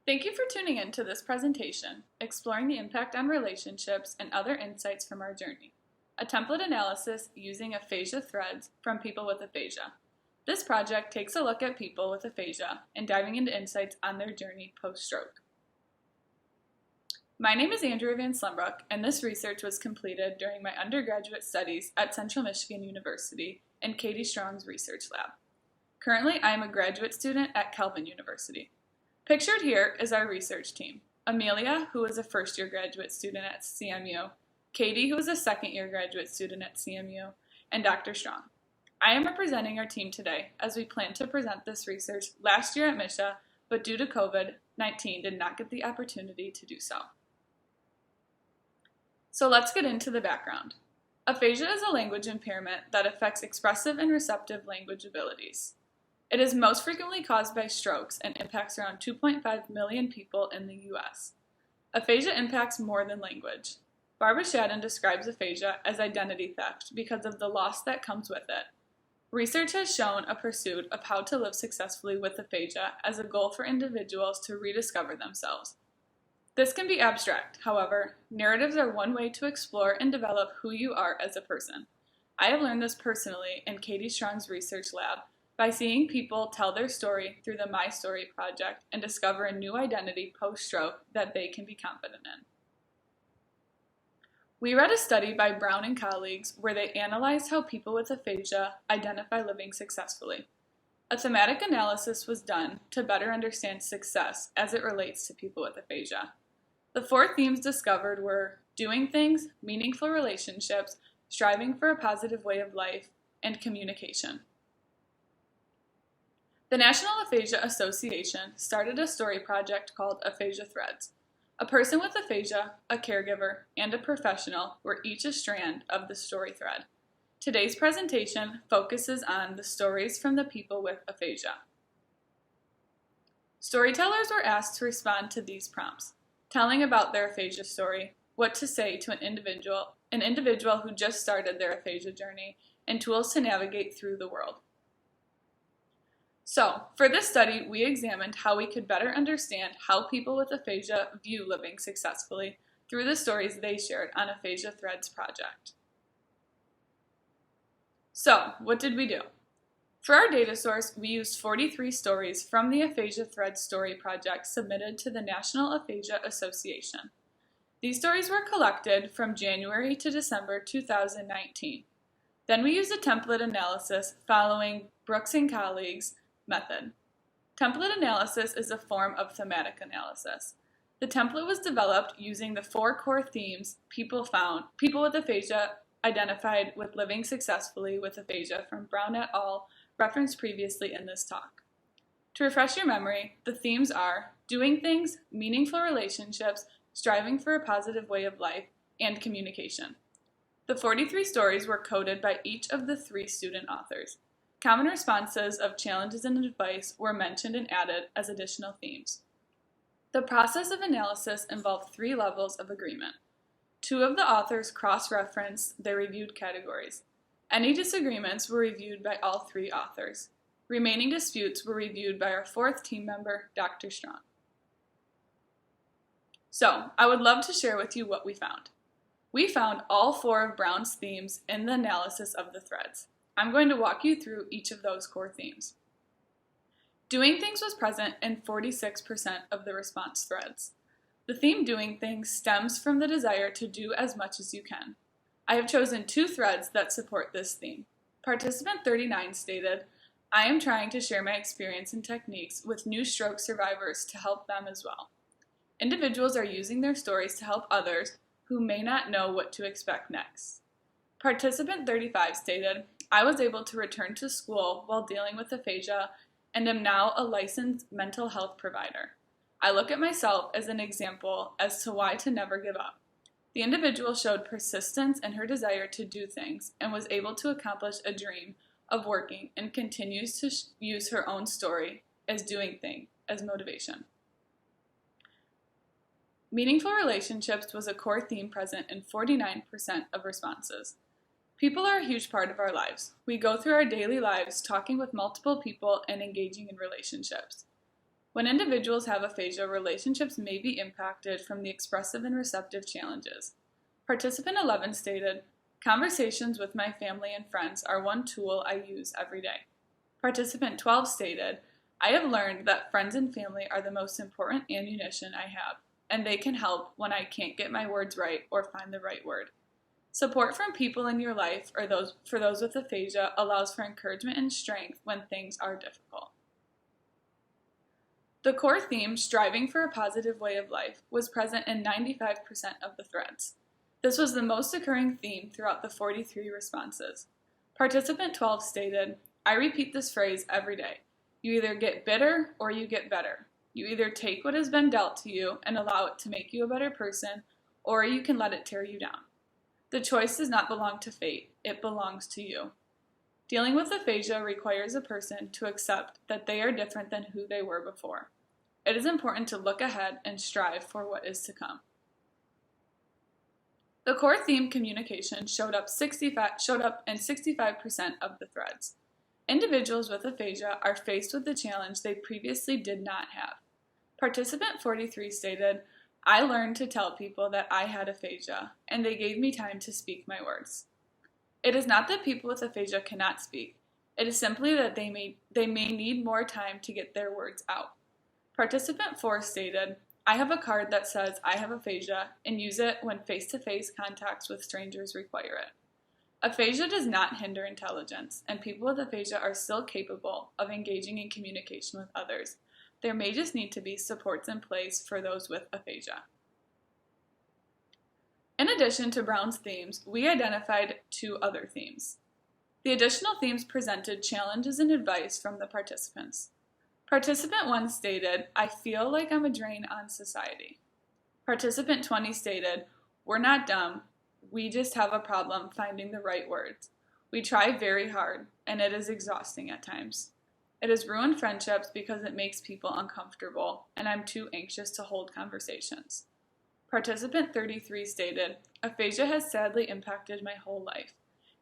Thank you for tuning in to this presentation, exploring the impact on relationships and other insights from our journey, a template analysis using aphasia threads from people with aphasia. This project takes a look at people with aphasia and diving into insights on their journey post-stroke. My name is Andrea Van Slenbrook, and this research was completed during my undergraduate studies at Central Michigan University in Katie Strong's research lab. Currently, I am a graduate student at Calvin University. Pictured here is our research team: Amelia, who is a first-year graduate student at CMU, Katie, who is a second-year graduate student at CMU, and Dr. Strong. I am representing our team today as we plan to present this research last year at MSHA, but due to COVID-19 did not get the opportunity to do so. So let's get into the background. Aphasia is a language impairment that affects expressive and receptive language abilities. It is most frequently caused by strokes and impacts around 2.5 million people in the U.S. Aphasia impacts more than language. Barbara Shadden describes aphasia as identity theft because of the loss that comes with it. Research has shown a pursuit of how to live successfully with aphasia as a goal for individuals to rediscover themselves. This can be abstract, however, narratives are one way to explore and develop who you are as a person. I have learned this personally in Katie Strong's research lab by seeing people tell their story through the My Story project and discover a new identity post-stroke that they can be confident in. We read a study by Brown and colleagues where they analyzed how people with aphasia identify living successfully. A thematic analysis was done to better understand success as it relates to people with aphasia. The 4 themes discovered were doing things, meaningful relationships, striving for a positive way of life, and communication. The National Aphasia Association started a story project called Aphasia Threads. A person with aphasia, a caregiver, and a professional were each a strand of the story thread. Today's presentation focuses on the stories from the people with aphasia. Storytellers were asked to respond to these prompts, telling about their aphasia story, what to say to an individual who just started their aphasia journey, and tools to navigate through the world. So, for this study, we examined how we could better understand how people with aphasia view living successfully through the stories they shared on Aphasia Threads project. So, what did we do? For our data source, we used 43 stories from the Aphasia Threads story project submitted to the National Aphasia Association. These stories were collected from January to December 2019. Then we used a template analysis following Brooks and colleagues' method. Template analysis is a form of thematic analysis. The template was developed using the 4 core themes people with aphasia identified with living successfully with aphasia from Brown et al., referenced previously in this talk. To refresh your memory, the themes are doing things, meaningful relationships, striving for a positive way of life, and communication. The 43 stories were coded by each of the 3 student authors. Common responses of challenges and advice were mentioned and added as additional themes. The process of analysis involved 3 levels of agreement. 2 of the authors cross-referenced their reviewed categories. Any disagreements were reviewed by all 3 authors. Remaining disputes were reviewed by our 4th team member, Dr. Strong. So, I would love to share with you what we found. We found all 4 of Brown's themes in the analysis of the threads. I'm going to walk you through each of those core themes. Doing things was present in 46% of the response threads. The theme doing things stems from the desire to do as much as you can. I have chosen 2 threads that support this theme. Participant 39 stated, "I am trying to share my experience and techniques with new stroke survivors to help them as well." Individuals are using their stories to help others who may not know what to expect next. Participant 35 stated, "I was able to return to school while dealing with aphasia and am now a licensed mental health provider. I look at myself as an example as to why to never give up." The individual showed persistence in her desire to do things and was able to accomplish a dream of working and continues to use her own story as doing things as motivation. Meaningful relationships was a core theme present in 49% of responses. People are a huge part of our lives. We go through our daily lives talking with multiple people and engaging in relationships. When individuals have aphasia, relationships may be impacted from the expressive and receptive challenges. Participant 11 stated, "Conversations with my family and friends are one tool I use every day." Participant 12 stated, "I have learned that friends and family are the most important ammunition I have, and they can help when I can't get my words right or find the right word." Support from people in your life or for those with aphasia allows for encouragement and strength when things are difficult. The core theme, striving for a positive way of life, was present in 95% of the threads. This was the most occurring theme throughout the 43 responses. Participant 12 stated, "I repeat this phrase every day. You either get bitter or you get better. You either take what has been dealt to you and allow it to make you a better person, or you can let it tear you down. The choice does not belong to fate, it belongs to you." Dealing with aphasia requires a person to accept that they are different than who they were before. It is important to look ahead and strive for what is to come. The core theme, communication, showed up in 65% of the threads. Individuals with aphasia are faced with a challenge they previously did not have. Participant 43 stated, "I learned to tell people that I had aphasia, and they gave me time to speak my words." It is not that people with aphasia cannot speak. It is simply that they may need more time to get their words out. Participant 4 stated, "I have a card that says I have aphasia and use it when face-to-face contacts with strangers require it." Aphasia does not hinder intelligence, and people with aphasia are still capable of engaging in communication with others. There may just need to be supports in place for those with aphasia. In addition to Brown's themes, we identified 2 other themes. The additional themes presented challenges and advice from the participants. Participant 1 stated, "I feel like I'm a drain on society." Participant 20 stated, "We're not dumb, we just have a problem finding the right words. We try very hard, and it is exhausting at times. It has ruined friendships because it makes people uncomfortable, and I'm too anxious to hold conversations." Participant 33 stated, "Aphasia has sadly impacted my whole life.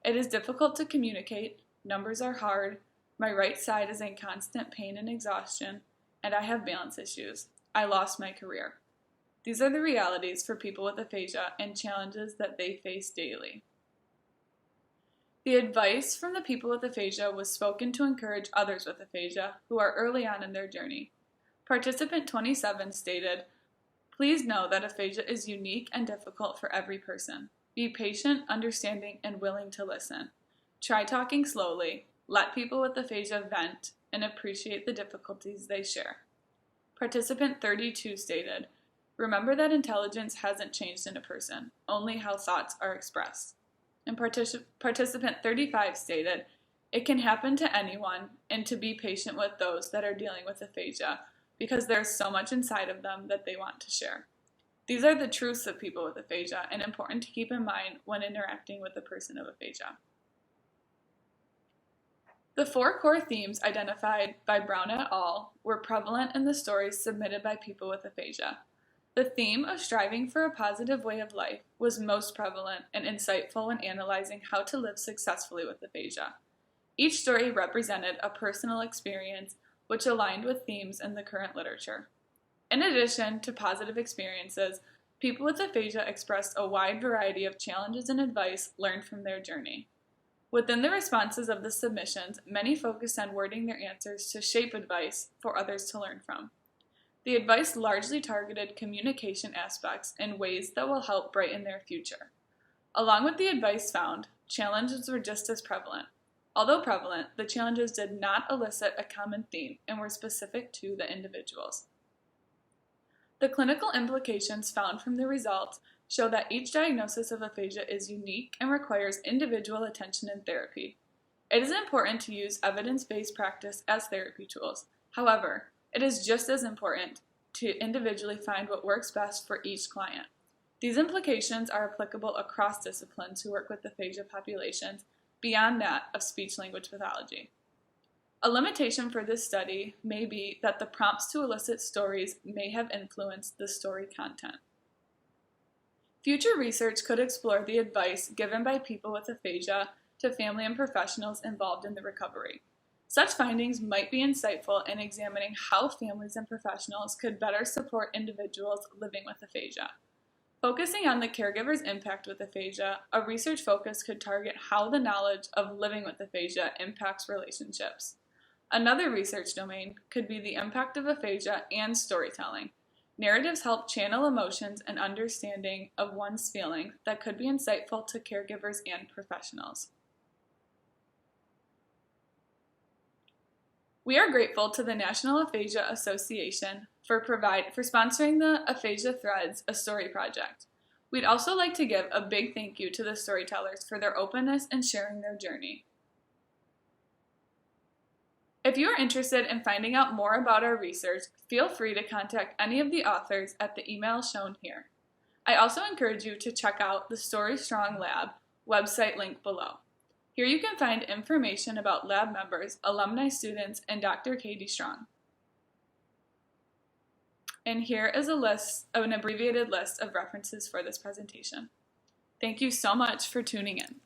It is difficult to communicate, numbers are hard, my right side is in constant pain and exhaustion, and I have balance issues. I lost my career." These are the realities for people with aphasia and challenges that they face daily. The advice from the people with aphasia was spoken to encourage others with aphasia who are early on in their journey. Participant 27 stated, "Please know that aphasia is unique and difficult for every person. Be patient, understanding, and willing to listen. Try talking slowly, let people with aphasia vent, and appreciate the difficulties they share." Participant 32 stated, "Remember that intelligence hasn't changed in a person, only how thoughts are expressed." And participant 35 stated, "It can happen to anyone, and to be patient with those that are dealing with aphasia, because there's so much inside of them that they want to share." These are the truths of people with aphasia, and important to keep in mind when interacting with a person of aphasia. The 4 core themes identified by Brown et al. Were prevalent in the stories submitted by people with aphasia. The theme of striving for a positive way of life was most prevalent and insightful when analyzing how to live successfully with aphasia. Each story represented a personal experience which aligned with themes in the current literature. In addition to positive experiences, people with aphasia expressed a wide variety of challenges and advice learned from their journey. Within the responses of the submissions, many focused on wording their answers to shape advice for others to learn from. The advice largely targeted communication aspects in ways that will help brighten their future. Along with the advice found, challenges were just as prevalent. Although prevalent, the challenges did not elicit a common theme and were specific to the individuals. The clinical implications found from the results show that each diagnosis of aphasia is unique and requires individual attention and therapy. It is important to use evidence-based practice as therapy tools. However, it is just as important to individually find what works best for each client. These implications are applicable across disciplines who work with aphasia populations beyond that of speech-language pathology. A limitation for this study may be that the prompts to elicit stories may have influenced the story content. Future research could explore the advice given by people with aphasia to family and professionals involved in the recovery. Such findings might be insightful in examining how families and professionals could better support individuals living with aphasia. Focusing on the caregiver's impact with aphasia, a research focus could target how the knowledge of living with aphasia impacts relationships. Another research domain could be the impact of aphasia and storytelling. Narratives help channel emotions and understanding of one's feelings that could be insightful to caregivers and professionals. We are grateful to the National Aphasia Association for sponsoring the Aphasia Threads, a story project. We'd also like to give a big thank you to the storytellers for their openness in sharing their journey. If you are interested in finding out more about our research, feel free to contact any of the authors at the email shown here. I also encourage you to check out the Story Strong Lab website link below. Here you can find information about lab members, alumni students, and Dr. Katie Strong. And here is an abbreviated list of references for this presentation. Thank you so much for tuning in.